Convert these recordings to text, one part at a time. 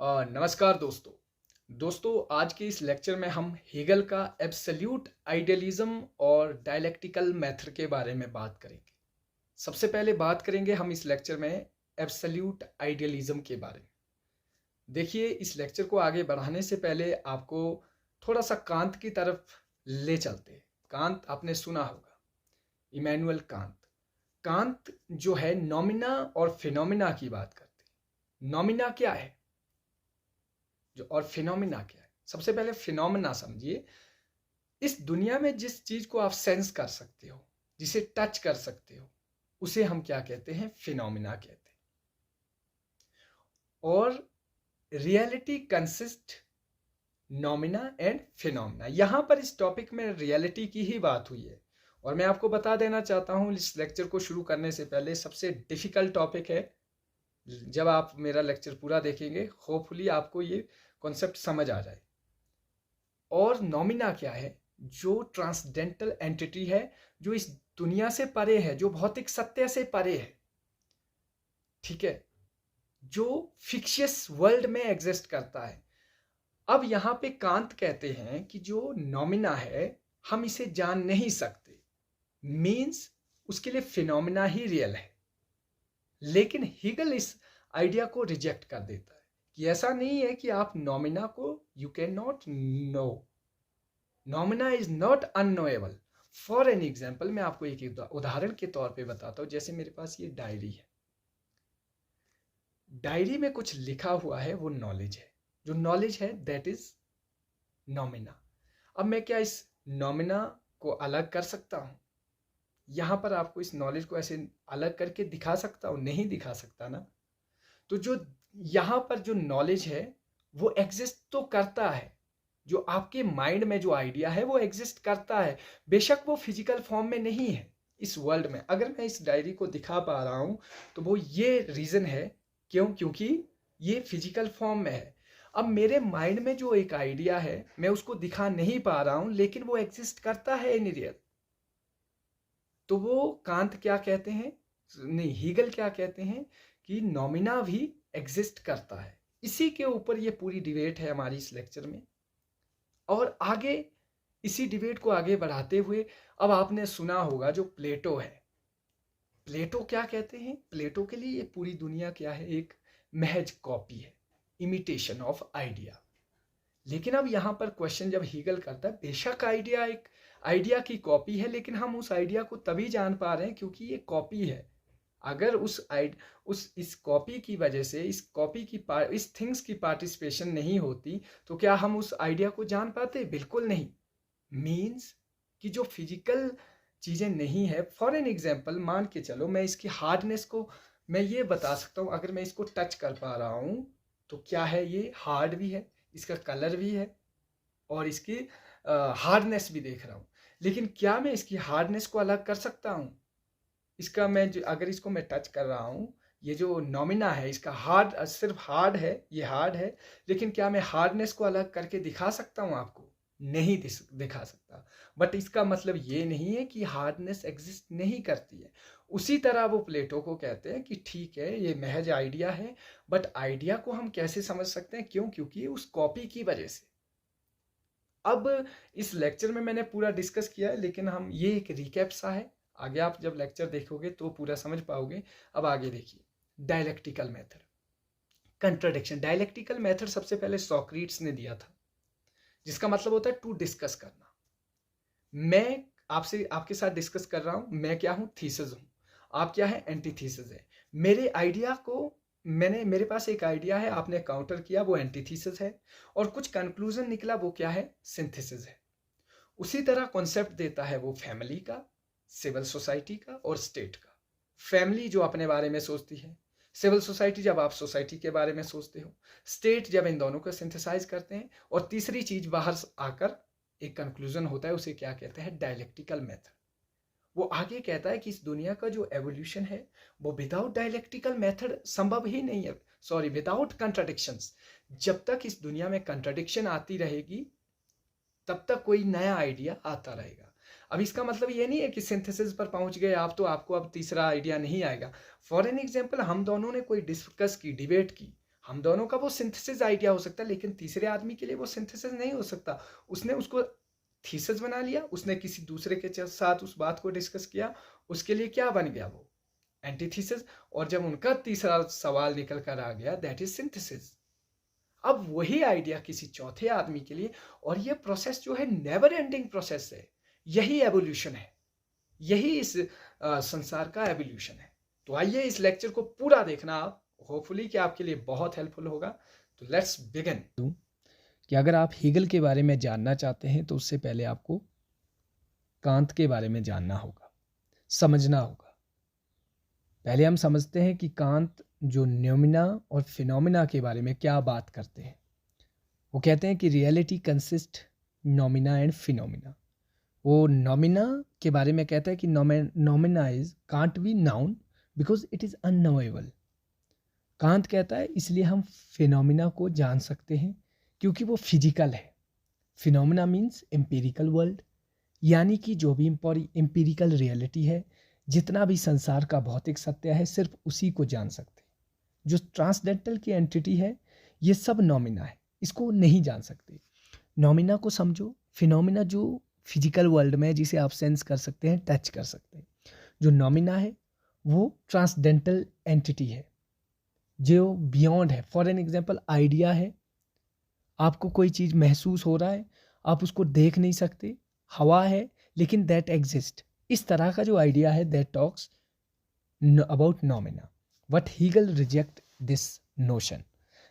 नमस्कार दोस्तों। आज के इस लेक्चर में हम हेगल का एब्सोल्यूट आइडियलिज्म और डायलेक्टिकल मेथड के बारे में बात करेंगे। सबसे पहले बात करेंगे हम इस लेक्चर में एब्सोल्यूट आइडियलिज्म के बारे में। देखिए, इस लेक्चर को आगे बढ़ाने से पहले आपको थोड़ा सा कांत की तरफ ले चलते हैं। कांत आपने सुना होगा, इमैनुअल कांत। कांत जो है नॉमिना और फिनोमिना की बात करते हैं। नॉमिना क्या है और फिनोमिना क्या है? सबसे पहले फिनोमिना समझिए। इस दुनिया में जिस चीज को आप सेंस कर सकते हो, जिसे टच कर सकते हो, उसे हम क्या कहते हैं? फिनोमिना कहते हैं। और रियलिटी कंसिस्ट नॉमिना एंड फिनोमिना। यहां पर इस टॉपिक में रियलिटी की ही बात हुई है। और मैं आपको बता देना चाहता हूं, इस लेक्चर को शुरू करने से पहले, सबसे डिफिकल्ट टॉपिक है। जब आप मेरा लेक्चर पूरा देखेंगे, होपफुली आपको ये कॉन्सेप्ट समझ आ जाए। और नॉमिना क्या है? जो ट्रांसडेंटल एंटिटी है, जो इस दुनिया से परे है, जो भौतिक सत्य से परे है, ठीक है, जो फिक्शियस वर्ल्ड में एग्जिस्ट करता है। अब यहां पे कांत कहते हैं कि जो नॉमिना है, हम इसे जान नहीं सकते, मींस उसके लिए फिनोमिना ही रियल है। लेकिन हीगल इस आइडिया को रिजेक्ट कर देता है कि ऐसा नहीं है कि आप नॉमिना को you can not know. Noumena is not unknowable. For an example, मैं आपको एक उदाहरण के तौर पे बताता हूं। जैसे मेरे पास ये डायरी है, डायरी में कुछ लिखा हुआ है, वो नॉलेज है। जो नॉलेज है दैट इज नॉमिना। अब मैं क्या इस नॉमिना को अलग कर सकता हूं? यहां पर आपको इस नॉलेज को ऐसे अलग करके दिखा सकता हूं? नहीं दिखा सकता ना। तो जो यहां पर जो नॉलेज है, वो एग्जिस्ट तो करता है। जो आपके माइंड में जो आइडिया है, वो एग्जिस्ट करता है। बेशक वो फिजिकल फॉर्म में नहीं है इस वर्ल्ड में। अगर मैं इस डायरी को दिखा पा रहा हूं, तो वो ये रीजन है, क्योंकि ये फिजिकल फॉर्म में है। अब मेरे माइंड में जो एक आइडिया है, मैं उसको दिखा नहीं पा रहा हूं, लेकिन वो एग्जिस्ट करता है इन रियल। तो वो कांत क्या कहते हैं, नहीं, हीगल क्या कहते हैं कि नॉमिना भी एग्जिस्ट करता है। इसी के ऊपर ये पूरी डिबेट है हमारी इस लेक्चर में। और आगे इसी डिबेट को आगे बढ़ाते हुए, अब आपने सुना होगा जो प्लेटो है। प्लेटो क्या कहते हैं? प्लेटो के लिए ये पूरी दुनिया क्या है? एक महज कॉपी है, इमिटेशन ऑफ आइडिया। लेकिन अब यहां पर क्वेश्चन जब हीगल करता है, बेशक आइडिया एक आइडिया की कॉपी है, लेकिन हम उस आइडिया को तभी जान पा रहे हैं क्योंकि ये कॉपी है। अगर इस कॉपी की वजह से, इस थिंग्स की पार्टिसिपेशन नहीं होती, तो क्या हम उस आइडिया को जान पाते? बिल्कुल नहीं। मीन्स कि जो फिजिकल चीजें नहीं है, फॉर एन एग्जाम्पल, मान के चलो मैं इसकी हार्डनेस को मैं ये बता सकता हूं। अगर मैं इसको टच कर पा रहा हूं, तो क्या है, ये हार्ड भी है, इसका कलर भी है, और इसकी हार्डनेस भी देख रहा हूं। लेकिन क्या मैं इसकी हार्डनेस को अलग कर सकता हूं? इसका अगर इसको मैं टच कर रहा हूं, ये जो नॉमिना है, इसका हार्ड, सिर्फ हार्ड है, ये हार्ड है, लेकिन क्या मैं हार्डनेस को अलग करके दिखा सकता हूं आपको? नहीं दिखा सकता। बट इसका मतलब ये नहीं है कि हार्डनेस एग्जिस्ट नहीं करती है। उसी तरह वो प्लेटो को कहते हैं कि ठीक है, ये महज आइडिया है, बट आइडिया को हम कैसे समझ सकते हैं? क्योंकि उस कॉपी की वजह से। अब इस लेक्चर में मैंने पूरा डिस्कस किया है, लेकिन हम ये एक रिकैप सा है। आगे आप जब लेक्चर देखोगे तो पूरा समझ पाओगे। अब आगे देखिए, dialectical method, contradiction. Dialectical method सबसे पहले सॉक्रेट्स ने दिया था, जिसका मतलब होता है टू डिस्कस करना। मैं आपके साथ डिस्कस कर रहा हूं, मैं क्या हूं? थीसिस हूं। आप क्या है? एंटीथीसिस है। मेरे पास एक आइडिया है, आपने काउंटर किया, वो एंटीथीसिस है। और कुछ कंक्लूजन निकला, वो क्या है? सिंथेसिस है। उसी तरह कॉन्सेप्ट देता है वो फैमिली का, सिविल सोसाइटी का और स्टेट का। फैमिली जो अपने बारे में सोचती है, सिविल सोसाइटी जब आप सोसाइटी के बारे में सोचते हो, स्टेट जब इन दोनों को सिंथेसाइज करते हैं, और तीसरी चीज बाहर आकर एक कंक्लूजन होता है, उसे क्या कहते हैं? Dialectical method. वो आगे कहता है कि इस दुनिया का जो एवोल्यूशन है, वो विदाउट डायलेक्टिकल मेथड संभव ही नहीं है। Sorry, without contradictions. जब तक इस दुनिया में कंट्राडिक्शन आती रहेगी, तब तक कोई नया आइडिया आता रहेगा। अब इसका मतलब ये नहीं है कि सिंथेसिस पर पहुंच गए आप, तो आपको अब तीसरा आइडिया नहीं आएगा। फॉर एन एग्जाम्पल, हम दोनों ने कोई डिस्कस की, डिबेट की, हम दोनों का वो सिंथेसिस आइडिया हो सकता है, लेकिन तीसरे आदमी के लिए वो सिंथेसिस नहीं हो सकता। उसने उसको थीसिस बना लिया, उसने किसी दूसरे के साथ उस बात को डिस्कस किया, उसके लिए क्या बन गया, वो एंटीथीसिस। और जब उनका तीसरा सवाल निकल कर आ गया, दैट इज सिंथेसिस। अब वही आइडिया किसी चौथे आदमी के लिए, और ये प्रोसेस जो है नेवर एंडिंग प्रोसेस है। यही एवोल्यूशन है, यही इस संसार का एवोल्यूशन है। तो आइए इस लेक्चर को पूरा देखना आप, होपफुली कि आपके लिए बहुत हेल्पफुल होगा। तो लेट्स बिगिन। कि अगर आप हीगल के बारे में जानना चाहते हैं तो उससे पहले आपको कांत के बारे में जानना होगा, समझना होगा। पहले हम समझते हैं कि कांत जो न्यूमिना और फिनोमिना के बारे में क्या बात करते हैं। वो कहते हैं कि reality consist noumena and phenomena. वो नोमिना के बारे में कहता है कि noumena is can't be known because it is unknowable. Kant कहता है इसलिए हम फिनोमिना को जान सकते हैं क्योंकि वो फिजिकल है। फिनोमिना मीन्स एम्पिरिकल वर्ल्ड, यानी कि जो भी एम्पिरिकल रियलिटी है, जितना भी संसार का भौतिक सत्य है, सिर्फ उसी को जान सकते हैं। जो ट्रांसडेंटल की एंटिटी है, ये सब नोमिना है, इसको नहीं जान सकते। नोमिना को समझो, फिनोमिना जो फिजिकल वर्ल्ड में है, जिसे आप सेंस कर सकते हैं, टच कर सकते हैं। जो नोमिना है वो ट्रांसडेंटल एंटिटी है, जो बियॉन्ड है। फॉर एन एग्जांपल, आइडिया है, आपको कोई चीज़ महसूस हो रहा है, आप उसको देख नहीं सकते। हवा है लेकिन दैट एग्जिस्ट। इस तरह का जो आइडिया है, that talks about noumena. But Hegel reject this notion,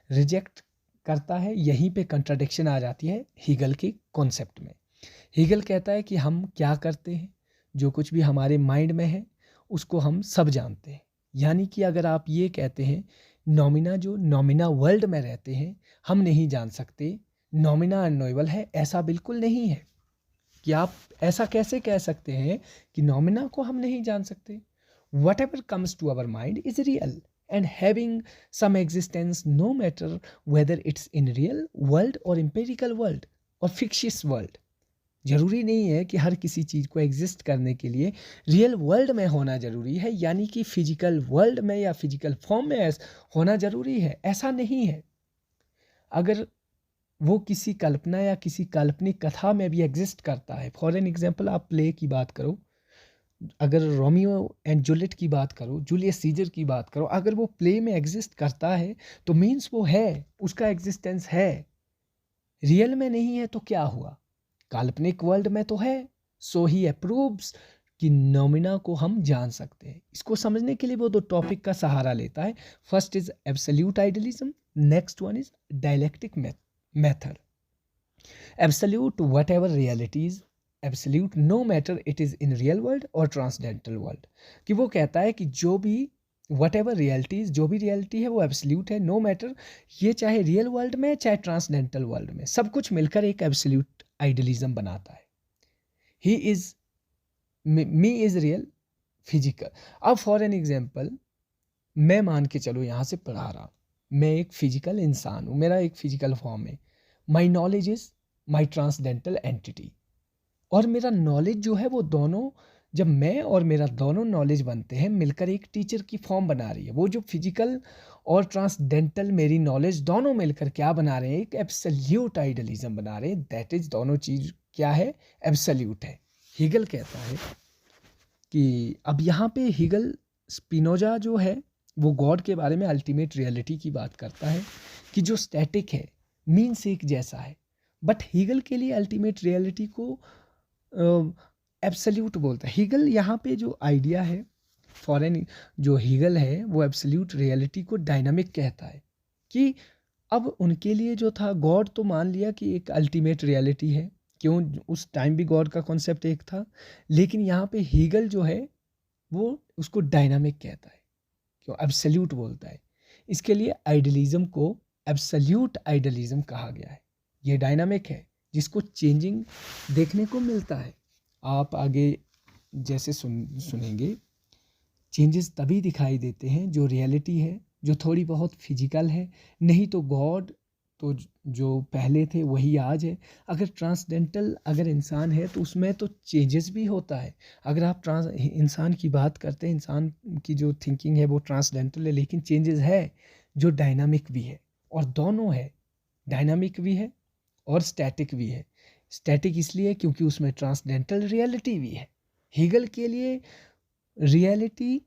reject करता है। यहीं पे कंट्राडिक्शन आ जाती है हीगल के कॉन्सेप्ट में। हीगल कहता है कि हम क्या करते हैं, जो कुछ भी हमारे माइंड में है उसको हम सब जानते हैं। यानी कि अगर आप ये कहते हैं नोमिना, जो नोमिना वर्ल्ड में रहते हैं, हम नहीं जान सकते, नोमिना अननोएबल है, ऐसा बिल्कुल नहीं है। कि आप ऐसा कैसे कह सकते हैं कि नोमिना को हम नहीं जान सकते। Whatever comes to our mind is real and having some existence, no matter whether it's in real world और एम्पिरिकल वर्ल्ड और फिक्शियस वर्ल्ड। जरूरी नहीं है कि हर किसी चीज़ को एग्जिस्ट करने के लिए रियल वर्ल्ड में होना ज़रूरी है, यानी कि फिजिकल वर्ल्ड में या फिजिकल फॉर्म में होना ज़रूरी है। ऐसा नहीं है। अगर वो किसी कल्पना या किसी काल्पनिक कथा में भी एग्जिस्ट करता है, फॉर एन एग्जाम्पल आप प्ले की बात करो, अगर रोमियो एंड जूलियट की बात करो, जूलियस सीजर की बात करो, अगर वो प्ले में एग्जिस्ट करता है तो मीन्स वो है, उसका एग्जिस्टेंस है। रियल में नहीं है तो क्या हुआ, काल्पनिक वर्ल्ड में तो है। सो ही अप्रूव्स कि नोमिना को हम जान सकते हैं। इसको समझने के लिए वो दो टॉपिक का सहारा लेता है। First is absolute idealism, next one is dialectic method. Absolute whatever reality is absolute, no matter it is in real world or transcendental world. कि वो कहता है कि जो भी whatever realities, जो भी रियलिटी है वो एब्सोल्यूट है, नो मैटर, ये चाहे रियल वर्ल्ड में चाहे ट्रांसडेंटल वर्ल्ड में, सब कुछ मिलकर एक एब्सोल्यूट आइडियलिज्म बनाता है। He is, me is real, physical. अब फॉर एन एग्जाम्पल, मैं मान के चलो यहाँ से पढ़ा रहा, मैं एक फिजिकल इंसान हूँ, मेरा एक फिजिकल फॉर्म है। My knowledge is my transcendental entity, और मेरा नॉलेज जो है वो दोनों, जब मैं और मेरा दोनों नॉलेज बनते हैं मिलकर एक टीचर की फॉर्म बना रही है। वो जो फिजिकल और ट्रांसडेंटल मेरी नॉलेज दोनों मिलकर क्या बना रहे हैं, एक एब्सोल्यूट आइडियलिज्म बना रहे हैं। दैट इज, दोनों चीज़ क्या है, एब्सोल्यूट है। हीगल कहता है कि अब यहाँ पे हीगल, स्पिनोजा जो है वो गॉड के बारे में अल्टीमेट रियलिटी की बात करता है कि जो स्टैटिक है, मीन्स एक जैसा है। बट हीगल के लिए अल्टीमेट रियलिटी को एब्सोल्यूट बोलता है। हीगल यहाँ पे जो आइडिया है, फॉरेन जो हीगल है वो एब्सोल्यूट रियलिटी को डायनामिक कहता है। कि अब उनके लिए जो था, गॉड तो मान लिया कि एक अल्टीमेट रियलिटी है, क्यों, उस टाइम भी गॉड का कॉन्सेप्ट एक था, लेकिन यहाँ पे हीगल जो है वो उसको डायनामिक कहता है, क्यों, एब्सोल्यूट बोलता है। इसके लिए आइडियलिज्म को एब्सोल्यूट आइडियलिज्म कहा गया है। ये डायनामिक है जिसको चेंजिंग देखने को मिलता है। आप आगे जैसे सुनेंगे, चेंजेस तभी दिखाई देते हैं जो रियलिटी है, जो थोड़ी बहुत फिजिकल है। नहीं तो गॉड तो जो पहले थे वही आज है। अगर ट्रांसडेंटल अगर इंसान है तो उसमें तो चेंजेस भी होता है। अगर आप इंसान की बात करते हैं, इंसान की जो थिंकिंग है वो ट्रांसडेंटल है, लेकिन चेंजेस है जो डायनामिक भी है। और दोनों है, डायनामिक भी है और स्टैटिक भी है। स्टैटिक इसलिए क्योंकि उसमें ट्रांसडेंटल रियलिटी भी है। हीगल के लिए रियलिटी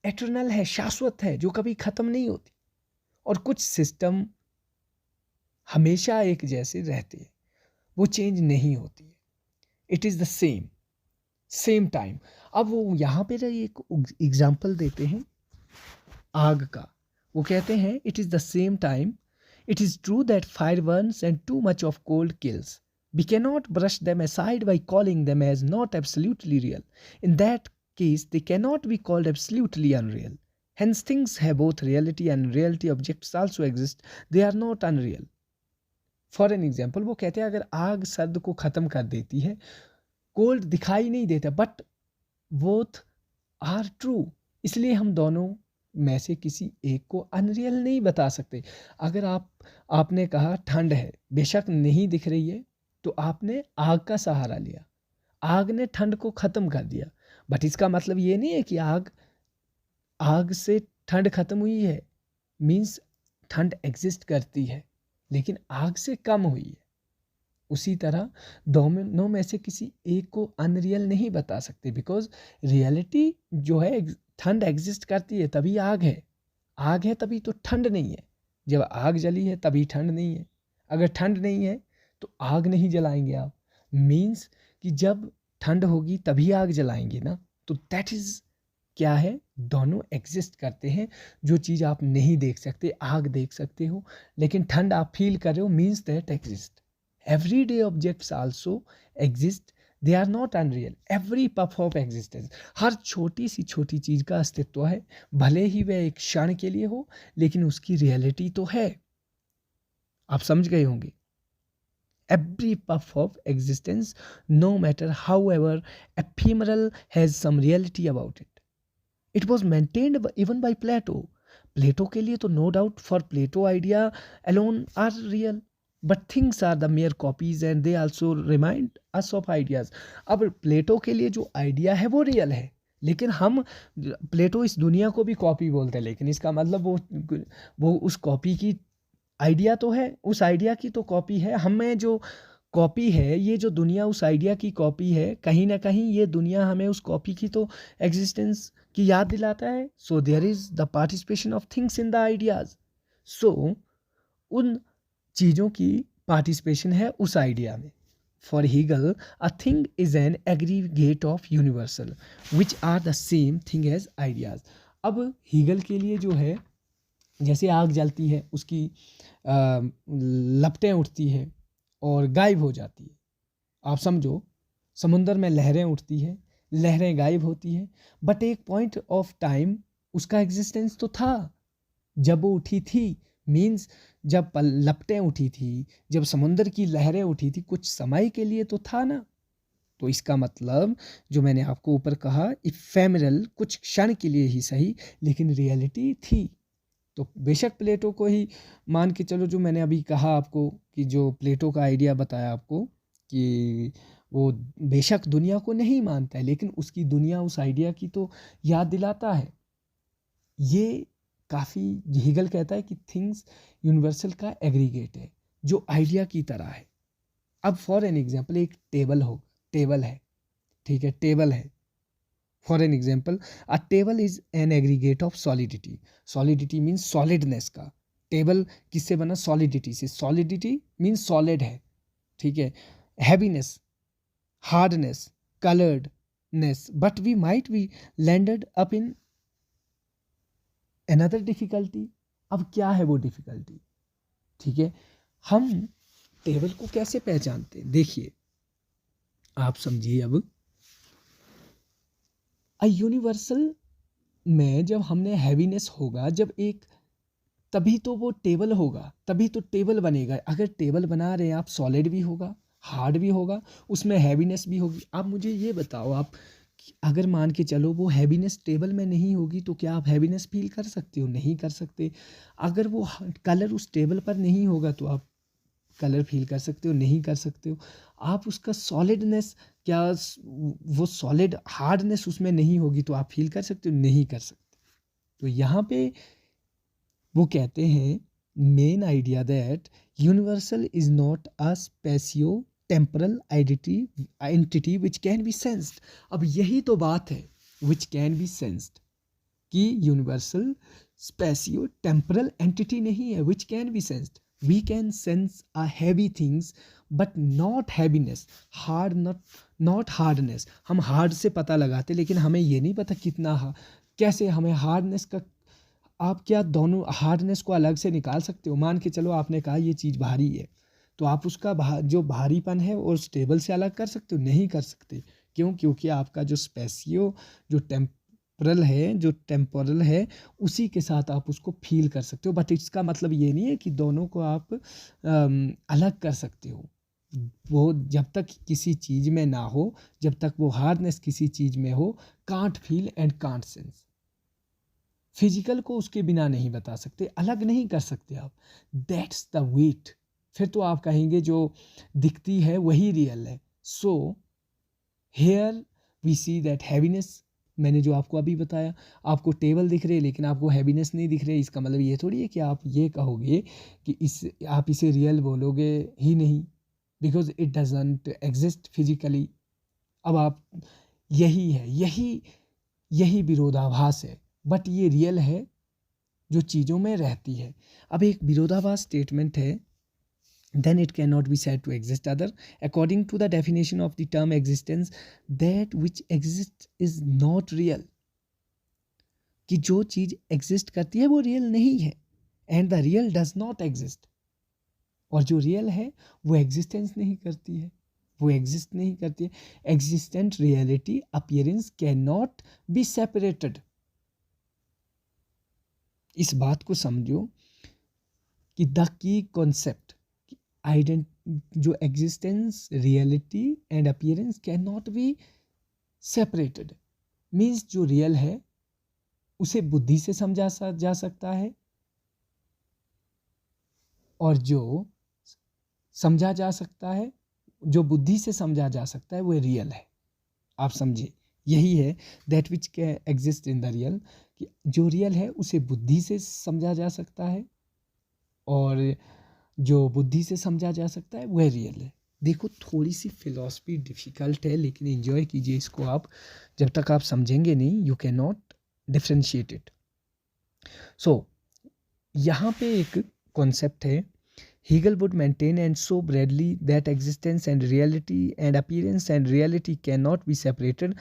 एटर्नल है, शाश्वत है, जो कभी ख़त्म नहीं होती, और कुछ सिस्टम हमेशा एक जैसे रहते हैं, वो चेंज नहीं होती है। It is the same time. अब वो यहाँ पे एक एग्जाम्पल देते हैं आग का। वो कहते हैं it is the same time, it is true that fire Burns and too much of cold kills. We cannot brush them aside by calling them as not absolutely real. In that case, they cannot be called absolutely unreal. Hence, things have both reality and reality objects also exist. They are not unreal. For an example, वो कहते हैं अगर आग सर्द को ख़त्म कर देती है, कोल्ड दिखाई नहीं देता, बट बोथ आर ट्रू, इसलिए हम दोनों में से किसी एक को अनरियल नहीं बता सकते। अगर आपने कहा ठंड है, बेशक नहीं दिख रही है, तो आपने आग का सहारा लिया, आग ने ठंड को ख़त्म कर दिया, बट इसका मतलब ये नहीं है कि आग से ठंड ख़त्म हुई है। मीन्स ठंड एग्जिस्ट करती है लेकिन आग से कम हुई है। उसी तरह दोनों में से किसी एक को अनरियल नहीं बता सकते, बिकॉज रियलिटी जो है, ठंड एग्जिस्ट करती है तभी आग है तभी तो ठंड नहीं है। जब आग जली है तभी ठंड नहीं है, अगर ठंड नहीं है तो आग नहीं जलाएंगे आप। मीन्स कि जब ठंड होगी तभी आग जलाएंगे ना। तो दैट इज़ क्या है, दोनों एग्जिस्ट करते हैं। जो चीज़ आप नहीं देख सकते, आग देख सकते हो लेकिन ठंड आप फील कर रहे हो, means that exist. Everyday objects also exist, they are not unreal. Every puff of existence, हर छोटी सी छोटी चीज़ का अस्तित्व है, भले ही वह एक क्षण के लिए हो लेकिन उसकी रियलिटी तो है। आप समझ गए होंगे। Every puff of existence, no matter however ephemeral, has some reality about it. It was maintained even by Plato. Plato के लिए तो no doubt, for Plato idea alone are real, but things are the mere copies and they also remind us of ideas. अब प्लेटो के लिए जो idea है वो real है, लेकिन हम प्लेटो इस दुनिया को भी कॉपी बोलते हैं, लेकिन इसका मतलब वो उस कॉपी की आइडिया तो है, उस आइडिया की तो कॉपी है। हमें जो कॉपी है, ये जो दुनिया उस आइडिया की कॉपी है, कहीं ना कहीं ये दुनिया हमें उस कॉपी की तो एग्जिस्टेंस की याद दिलाता है। So there is the participation of things in the ideas. So उन चीज़ों की पार्टिसिपेशन है उस आइडिया में। For Hegel a thing is an aggregate of universal which are the same thing as ideas. अब हीगल के लिए जो है, जैसे आग जलती है, उसकी लपटें उठती है और गायब हो जाती है। आप समझो, समुंदर में लहरें उठती है, लहरें गायब होती है, बट एक पॉइंट ऑफ टाइम उसका एग्जिस्टेंस तो था जब वो उठी थी। मीन्स जब लपटें उठी थी, जब समुंदर की लहरें उठी थी, कुछ समय के लिए तो था ना। तो इसका मतलब जो मैंने आपको ऊपर कहा, इफेमरल, कुछ क्षण के लिए ही सही, लेकिन रियलिटी थी। तो बेशक प्लेटो को ही मान के चलो, जो मैंने अभी कहा आपको कि जो प्लेटो का आइडिया बताया आपको कि वो बेशक दुनिया को नहीं मानता है लेकिन उसकी दुनिया उस आइडिया की तो याद दिलाता है। ये काफ़ी, हीगल कहता है कि थिंग्स यूनिवर्सल का एग्रीगेट है जो आइडिया की तरह है। अब फॉर एन एग्जांपल, एक टेबल है, ठीक है, टेबल है। For an example, a table is an aggregate of solidity. Solidity means solidness का। टेबल किससे बना? सॉलिडिटी से। सॉलिडिटी मीन्स सॉलिड है, ठीक है। Heaviness, hardness, colouredness, but we might be landed up in another difficulty. अब क्या है वो डिफिकल्टी, ठीक है। हम टेबल को कैसे पहचानते हैं? देखिए, आप समझिए। अब यूनिवर्सल में जब हमने हैवीनेस होगा, जब एक, तभी तो वो टेबल होगा, तभी तो टेबल बनेगा। अगर टेबल बना रहे हैं आप, सॉलिड भी होगा, हार्ड भी होगा, उसमें हैवीनेस भी होगी। आप मुझे ये बताओ, आप अगर मान के चलो वो हैवीनेस टेबल में नहीं होगी तो क्या आप हैवीनेस फील कर सकते हो? नहीं कर सकते। अगर वो कलर उस टेबल पर नहीं होगा तो आप कलर फील कर सकते हो? नहीं कर सकते हो। आप उसका सॉलिडनेस, क्या वो सॉलिड हार्डनेस उसमें नहीं होगी तो आप फील कर सकते हो? नहीं कर सकते। तो यहाँ पे वो कहते हैं main idea that universal is not a spatio-temporal entity which can be sensed. अब यही तो बात है, which can be sensed, कि यूनिवर्सल स्पेसियो टेम्परल एंटिटी नहीं है, which can be sensed. We can sense a heavy things but not heaviness, hard not hardness. हम hard से पता लगाते लेकिन हमें ये नहीं पता कितना कैसे हमें हार्डनेस का. आप क्या दोनों हार्डनेस को अलग से निकाल सकते हो? मान के चलो आपने कहा ये चीज़ भारी है, तो आप उसका जो भारीपन है और स्टेबल से अलग कर सकते हो? नहीं कर सकते. क्यों? क्योंकि आपका जो स्पेसियो जो टेम्पोरल है उसी के साथ आप उसको फील कर सकते हो. बट इसका मतलब ये नहीं है कि दोनों को आप अलग कर सकते हो. वो जब तक किसी चीज़ में ना हो, जब तक वो हार्डनेस किसी चीज़ में हो, can't feel and can't sense. Physical को उसके बिना नहीं बता सकते, अलग नहीं कर सकते आप. That's the weight. फिर तो आप कहेंगे जो दिखती है वही रियल है. So here we see that heaviness. मैंने जो आपको अभी बताया, आपको टेबल दिख रहे है लेकिन आपको हैवीनेस नहीं दिख रही. इसका मतलब ये थोड़ी है कि आप ये कहोगे कि आप इसे रियल बोलोगे ही नहीं, because it doesn't exist physically. अब आप यही विरोधाभास है, बट ये रियल है जो चीज़ों में रहती है. अब एक विरोधाभास स्टेटमेंट है, then it cannot be said to exist other. According to the definition of the term existence, that which exists is not real. कि जो चीज़ एग्जिस्ट करती है वो रियल नहीं है, and the real does not exist. और जो रियल है वो एग्जिस्टेंस नहीं करती है, वो एग्जिस्ट नहीं करती है. Existent reality appearance can not be separated. इस बात को समझो कि द की कॉन्सेप्ट जो existence reality and appearance can not be separated. Means जो रियल है उसे बुद्धि से समझा जा सकता है, और जो समझा जा सकता है, जो बुद्धि से समझा जा सकता है, वो रियल है. आप समझिए, यही है that which can exist in the real. कि जो रियल है उसे बुद्धि से समझा जा सकता है, और जो बुद्धि से समझा जा सकता है वह रियल है. देखो, थोड़ी सी फिलॉसफी डिफ़िकल्ट है, लेकिन एंजॉय कीजिए इसको. आप जब तक आप समझेंगे नहीं, you can not differentiate it. So यहाँ पे एक कॉन्सेप्ट है. Hegel would maintain, and so broadly, that existence and reality and appearance and reality cannot be separated.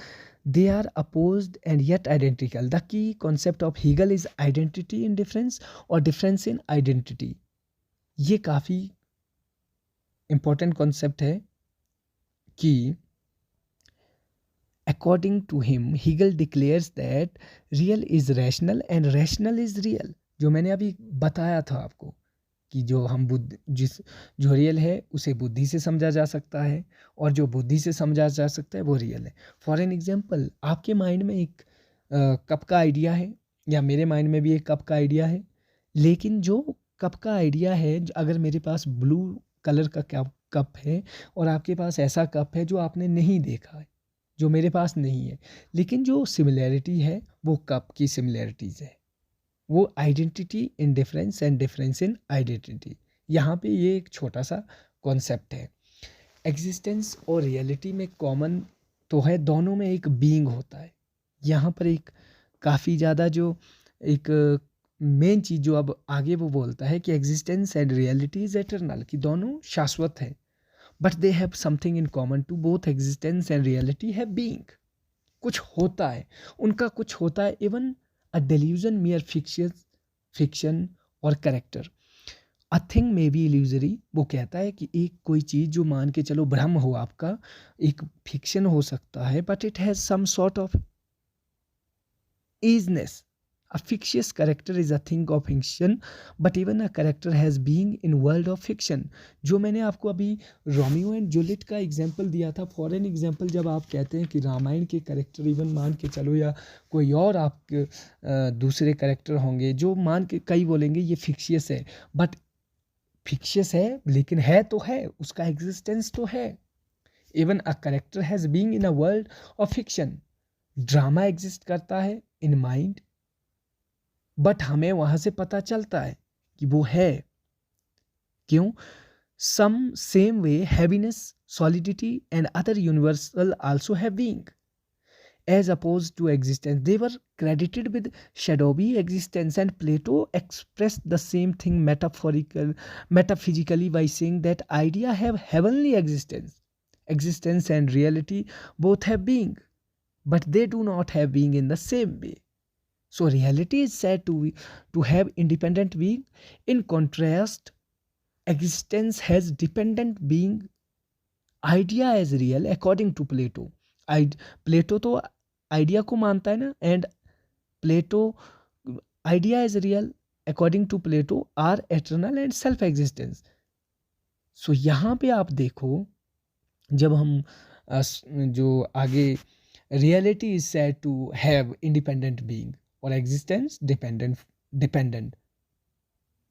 They are opposed and yet identical. The key concept of Hegel is identity in difference or difference in identity. ये काफ़ी important concept है कि according to him, Hegel declares that real is rational and rational is real. जो मैंने अभी बताया था आपको कि जो रियल है उसे बुद्धि से समझा जा सकता है, और जो बुद्धि से समझा जा सकता है वो रियल है. फॉर एन एग्जांपल, आपके माइंड में एक कप का आइडिया है, या मेरे माइंड में भी एक कप का आइडिया है, लेकिन जो कप का आइडिया है, अगर मेरे पास ब्लू कलर का कप है और आपके पास ऐसा कप है जो आपने नहीं देखा है, जो मेरे पास नहीं है, लेकिन जो सिमिलैरिटी है वो कप की सिमिलैरिटीज़ है. वो identity in difference and difference in identity. यहाँ पे ये एक छोटा सा कॉन्सेप्ट है. एग्जिस्टेंस और रियलिटी में कॉमन तो है, दोनों में एक बीइंग होता है. यहाँ पर एक काफ़ी ज़्यादा जो एक मेन चीज़ जो अब आगे वो बोलता है कि existence and reality is eternal, कि दोनों शाश्वत है, but they have something in common too. Both existence and reality have being. कुछ होता है, उनका कुछ होता है. Even a delusion mere fiction और character. A thing may be illusory. वो कहता है कि एक कोई चीज़ जो मान के चलो भ्रम हो आपका, एक फिक्शन हो सकता है, but it has some sort of isness. A fictitious character is a thing of fiction, but even a character has being in world of fiction. जो मैंने आपको अभी रोमियो एंड जूलियट का एग्जाम्पल दिया था. फॉर एन एग्जाम्पल, जब आप कहते हैं कि रामायण के कैरेक्टर, इवन मान के चलो, या कोई और आप दूसरे कैरेक्टर होंगे जो मान के कई बोलेंगे ये फिक्शियस है, बट फिक्शियस है लेकिन है तो है, उसका एग्जिस्टेंस तो है. Even a character has being in a world of fiction. Drama exist करता है इन माइंड, बट हमें वहाँ से पता चलता है कि वो है, क्यों? Some same way heaviness, solidity and other universal also have being as opposed to existence. They were credited with shadowy existence, and Plato expressed the same thing metaphysically by saying that idea have heavenly existence. Existence and reality both have being, but they do not have being in the same way. So reality is said to have independent being. In contrast, existence has dependent being. Idea as real according to Plato. प्लेटो तो idea को मानता है ना, and Plato idea is real according to Plato are eternal and self existence. So यहाँ पे आप देखो, जब हम जो आगे reality is said to have independent being और एग्जिस्टेंस डिपेंडेंट,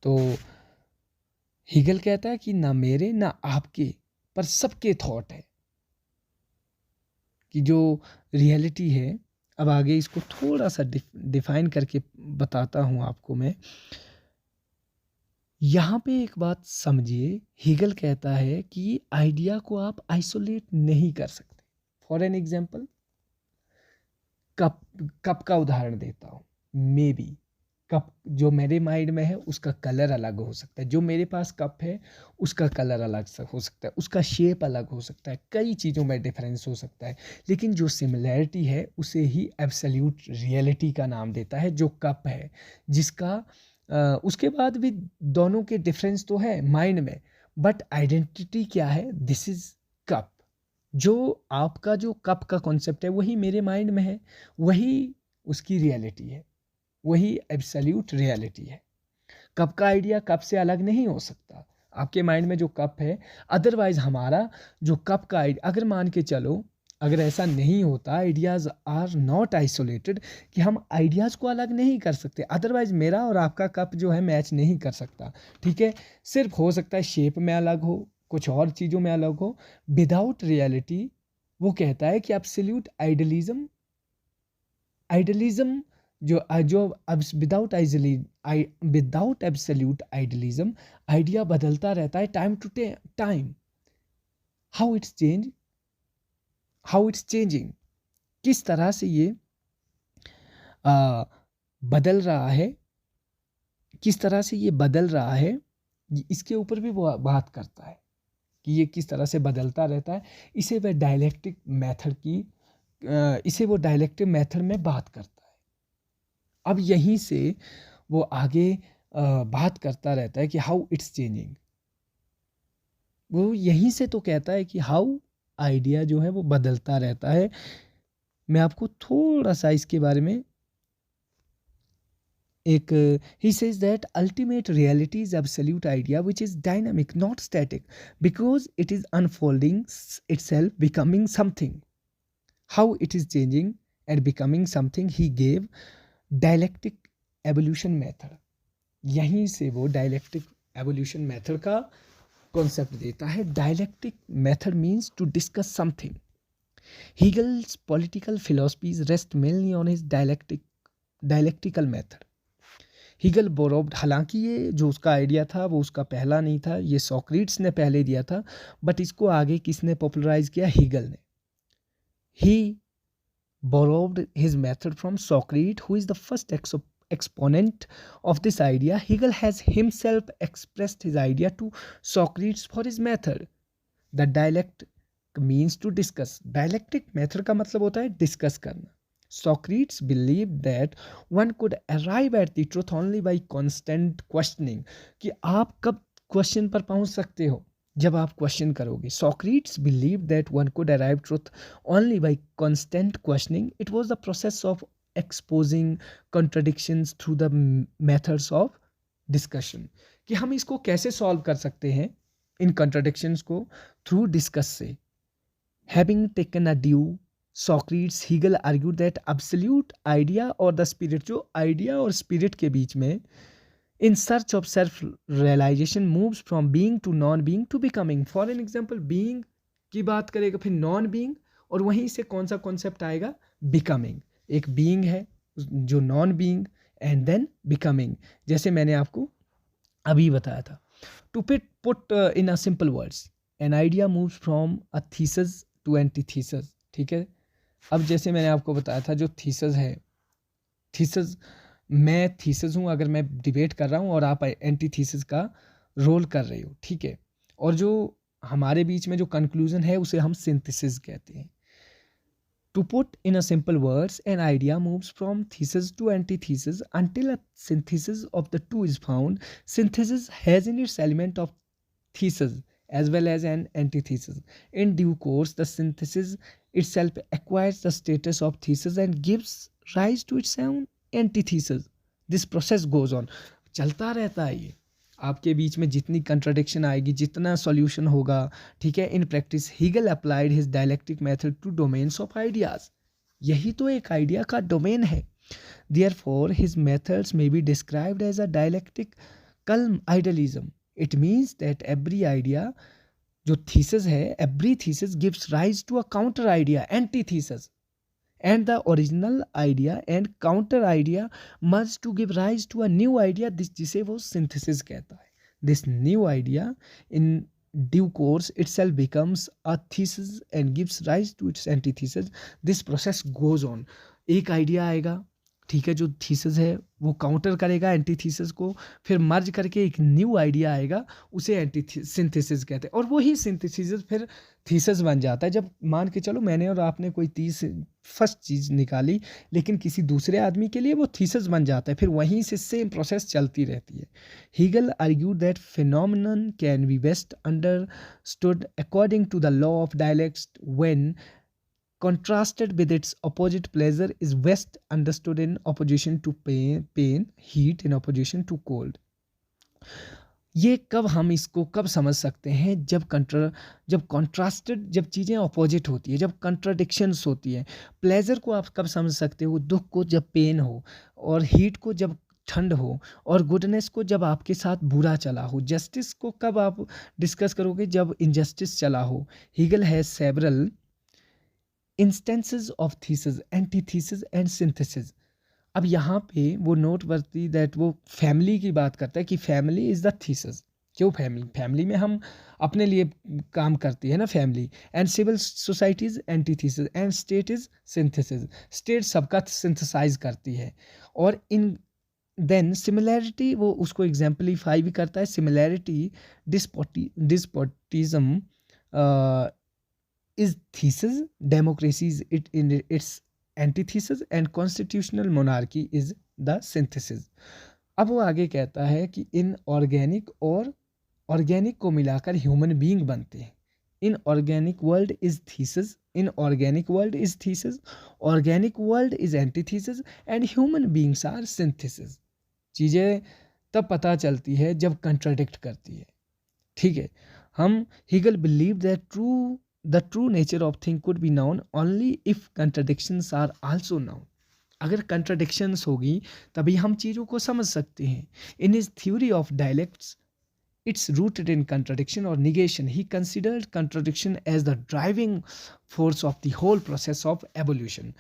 तो हीगल कहता है कि ना मेरे ना आपके पर सबके थॉट है कि जो रियलिटी है. अब आगे इसको थोड़ा सा डिफाइन करके बताता हूँ आपको मैं. यहाँ पे एक बात समझिए, हीगल कहता है कि आइडिया को आप आइसोलेट नहीं कर सकते. फॉर एन एग्जाम्पल, कप का उदाहरण देता हूँ. मे बी कप जो मेरे माइंड में है उसका कलर अलग हो सकता है, जो मेरे पास कप है उसका कलर अलग हो सकता है, उसका शेप अलग हो सकता है, कई चीज़ों में डिफरेंस हो सकता है. लेकिन जो सिमिलैरिटी है उसे ही एब्सोल्यूट रियलिटी का नाम देता है, जो कप है, जिसका उसके बाद भी दोनों के डिफरेंस तो है माइंड में, बट आइडेंटिटी क्या है? This is cup. जो आपका जो कप का कॉन्सेप्ट है वही मेरे माइंड में है, वही उसकी रियलिटी है, वही एब्सोल्यूट रियलिटी है. कप का आइडिया कप से अलग नहीं हो सकता. आपके माइंड में जो कप है, अदरवाइज हमारा जो कप का आइडिया, अगर मान के चलो अगर ऐसा नहीं होता, आइडियाज़ आर नॉट आइसोलेटेड, कि हम आइडियाज़ को अलग नहीं कर सकते, अदरवाइज मेरा और आपका कप जो है मैच नहीं कर सकता. ठीक है, सिर्फ हो सकता है शेप में अलग हो, कुछ और चीज़ों में अलग हो. विदाउट रियलिटी वो कहता है कि एब्सोल्यूट आइडियलिज्म जो विदाउट एब्सोल्यूट आइडियलिज्म, आइडिया बदलता रहता है time to time. How it's changing, किस तरह से ये बदल रहा है, किस तरह से ये बदल रहा है, इसके ऊपर भी वो बात करता है कि ये किस तरह से बदलता रहता है. इसे वो डायलेक्टिक मेथड में बात करता है. अब यहीं से वो आगे बात करता रहता है कि हाउ इट्स चेंजिंग. वो यहीं से तो कहता है कि हाउ आइडिया जो है वो बदलता रहता है. मैं आपको थोड़ा सा इसके बारे में एक, he says that ultimate reality is absolute idea which is dynamic, not static, because it is unfolding itself, becoming something. How it is changing and becoming something, he gave dialectic evolution method. यहीं से वो dialectic evolution method का concept देता है. Dialectic method means to discuss something. Hegel's political philosophies rest mainly on his dialectical method. Hegel borrowed, हालांकि ये जो उसका आइडिया था वो उसका पहला नहीं था, ये सॉक्रेट्स ने पहले दिया था, बट इसको आगे किसने पॉपुलराइज किया? हीगल ने. ही borrowed his method from Socrates, who is the first exponent of this idea. Hegel has himself expressed his idea to Socrates for his method. The dialectic means to discuss. Dialectic method का मतलब होता है discuss करना. Socrates believed that one could arrive at the truth only by constant questioning. कि आप कब question पर पहुंच सकते हो? जब आप क्वेश्चन करोगे. Socrates believed that one could arrive truth only by constant questioning. It was the process of exposing contradictions through the methods of discussion. कि हम इसको कैसे सॉल्व कर सकते हैं इन contradictions को? थ्रू डिस्कस से. Having taken a due, Socrates, Hegel argued that absolute idea or the spirit, जो आइडिया और स्पिरिट के बीच में, in search of self realization moves from being to non being to becoming. For an example, being की बात करेगा, फिर non being, और वहीं से कौन सा कॉन्सेप्ट आएगा? becoming. एक being है जो non being, and then becoming, जैसे मैंने आपको अभी बताया था. To put in a simple words, an idea moves from a thesis to antithesis. ठीक है, अब जैसे मैंने आपको बताया था जो थीसिस है, थीसिस मैं थीसिस हूँ अगर मैं डिबेट कर रहा हूँ और आप एंटीथीसिस का रोल कर रहे हो, ठीक है, और जो हमारे बीच में जो कंक्लूजन है उसे हम सिंथेसिस कहते हैं. To put in a simple words, an idea moves from thesis to antithesis until a synthesis of the two is found. Synthesis has in its element of thesis as well as an antithesis. In due course, the synthesis itself acquires the status of thesis and gives rise to its own antithesis. This process goes on. चलता रहता है ये, आपके बीच में जितनी contradiction आएगी, जितना solution होगा, ठीक है. In practice Hegel applied his dialectic method to domains of ideas. यही तो एक आइडिया का डोमेन है. Therefore his methods may be described as a dialectic cum idealism. It means that every idea जो थीसिस है, every thesis gives rise to a counter idea, anti thesis, and the original idea and counter idea merge to give rise to a new idea, जिसे वो synthesis कहता है. This new idea in due course itself becomes a thesis and gives rise to its antithesis. This process goes on. एक idea आएगा, ठीक है, जो thesis है वो काउंटर करेगा एंटीथीसिस को, फिर मर्ज करके एक न्यू आइडिया आएगा, उसे सिंथेसिस कहते हैं, और वही सिंथेसिस फिर थीसिस बन जाता है. जब मान के चलो मैंने और आपने कोई फर्स्ट चीज़ निकाली, लेकिन किसी दूसरे आदमी के लिए वो थीसिस बन जाता है, फिर वहीं से सेम प्रोसेस चलती रहती है. Hegel argued that phenomenon can be best understood according to the law of dialects when contrasted with its opposite. Pleasure is best understood in opposition to pain, heat in opposition to cold. ये कब हम इसको कब समझ सकते हैं, जब contrasted, जब चीज़ें अपोजिट होती है, जब कंट्राडिक्शंस होती है. प्लेजर को आप कब समझ सकते हो, दुख को जब पेन हो, और हीट को जब ठंड हो, और गुडनेस को जब आपके साथ बुरा चला हो. जस्टिस को कब आप डिस्कस करोगे, जब इनजस्टिस चला हो. Hegel has several instances of thesis, antithesis and synthesis. अब यहाँ पे वो नोट वर्ती दैट वो फैमिली की बात करता है कि फैमिली इज़ द थीसिस. क्यों फैमिली में हम अपने लिए काम करती है ना family. And civil societies antithesis and state is synthesis. State सबका सिंथेसाइज करती है. और इन देन सिमिलैरिटी, वो उसको एग्जाम्पलीफाई भी करता है. Similarity despotism is thesis, democracy is it in its antithesis, and constitutional monarchy is the synthesis. अब वो आगे कहता है कि इन ऑर्गेनिक और ऑर्गेनिक को मिलाकर ह्यूमन बीइंग बनते हैं. Inorganic world is thesis, inorganic world is thesis, organic world is antithesis, and human beings are synthesis. चीज़ें तब पता चलती है जब कंट्राडिक्ट करती है, ठीक है. हम Hegel believe that the true nature of thing could be known only if contradictions are also known. अगर contradictions होगी तभी हम चीज़ों को समझ सकते हैं. In his theory of dialects, it's rooted in contradiction or negation. He considered contradiction as the driving force of the whole process of evolution.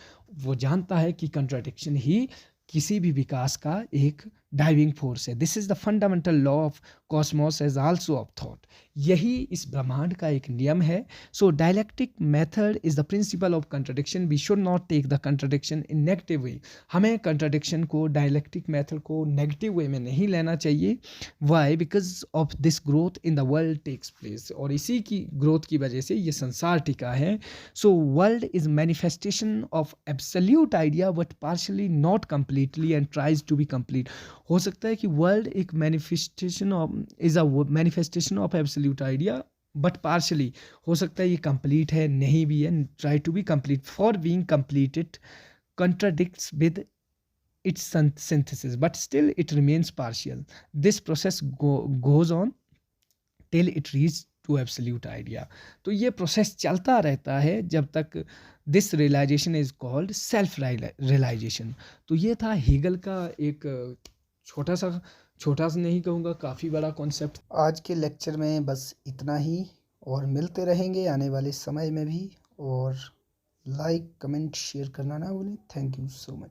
वो जानता है कि contradiction ही किसी भी विकास का एक ड्राइविंग फोर्स है. This is the fundamental law of cosmos as also of thought. यही इस ब्रह्मांड का एक नियम है. So dialectic method is the principle of contradiction. We should not take the contradiction in negative way. हमें कंट्राडिक्शन को, डायलेक्टिक मेथड को नेगेटिव वे में नहीं लेना चाहिए. Why? Because of this growth in the world takes place. और इसी की ग्रोथ की वजह से ये संसार टिका है. So world is manifestation of absolute idea but partially not completely and tries to be complete. हो सकता है कि वर्ल्ड एक manifestation of absolute idea but partially. हो सकता है ये कंप्लीट है, नहीं भी है, try to be complete. For being completed contradicts with its synthesis, but still it remains partial. This process goes on till it reaches to absolute idea. तो ये प्रोसेस चलता रहता है जब तक this realization is called self realization. तो ये था हीगल का एक छोटा सा नहीं कहूँगा, काफ़ी बड़ा कॉन्सेप्ट. आज के लेक्चर में बस इतना ही, और मिलते रहेंगे आने वाले समय में भी. और लाइक, कमेंट, शेयर करना ना भूलें. Thank you so much.